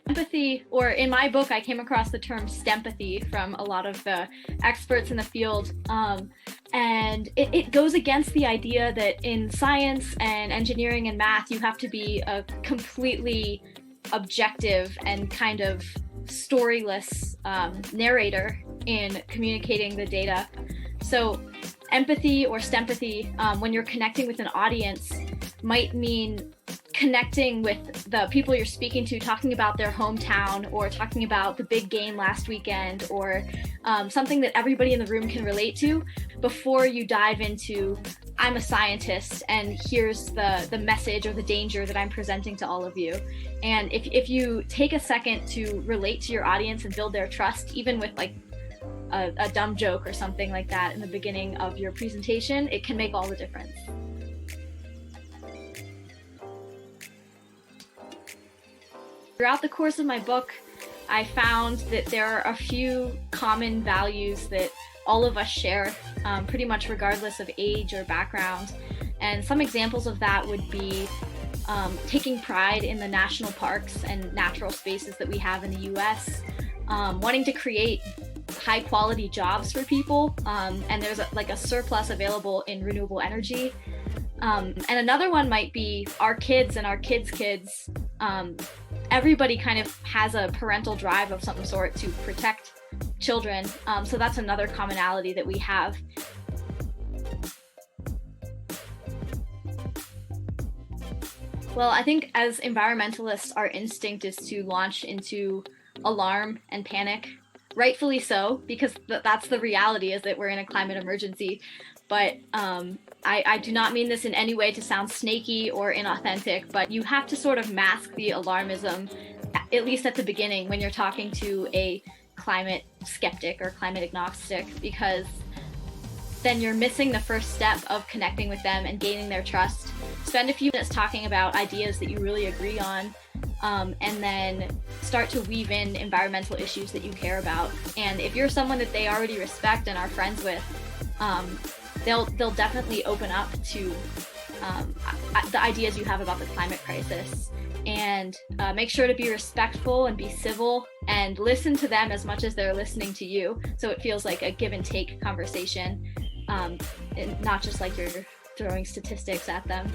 Empathy, or in my book, I came across the term stempathy from a lot of the experts in the field. And it goes against the idea that in science and engineering and math, you have to be a completely objective and kind of storyless narrator in communicating the data. So empathy or stempathy, when you're connecting with an audience, might mean connecting with the people you're speaking to, talking about their hometown or talking about the big game last weekend, or something that everybody in the room can relate to before you dive into, I'm a scientist and here's the message or the danger that I'm presenting to all of you. And if you take a second to relate to your audience and build their trust, even with like a dumb joke or something like that in the beginning of your presentation, it can make all the difference. Throughout the course of my book, I found that there are a few common values that all of us share, pretty much regardless of age or background. And some examples of that would be taking pride in the national parks and natural spaces that we have in the US, wanting to create high quality jobs for people, and there's a surplus available in renewable energy. And another one might be our kids and our kids' kids. Everybody kind of has a parental drive of some sort to protect children. So that's another commonality that we have. Well, I think as environmentalists, our instinct is to launch into alarm and panic, rightfully so, because that's the reality, is that we're in a climate emergency. But I do not mean this in any way to sound snaky or inauthentic, but you have to sort of mask the alarmism, at least at the beginning, when you're talking to a climate skeptic or climate agnostic, because then you're missing the first step of connecting with them and gaining their trust. Spend a few minutes talking about ideas that you really agree on, and then start to weave in environmental issues that you care about. And if you're someone that they already respect and are friends with, they'll definitely open up to the ideas you have about the climate crisis. And make sure to be respectful and be civil and listen to them as much as they're listening to you, so it feels like a give and take conversation, and not just like you're throwing statistics at them.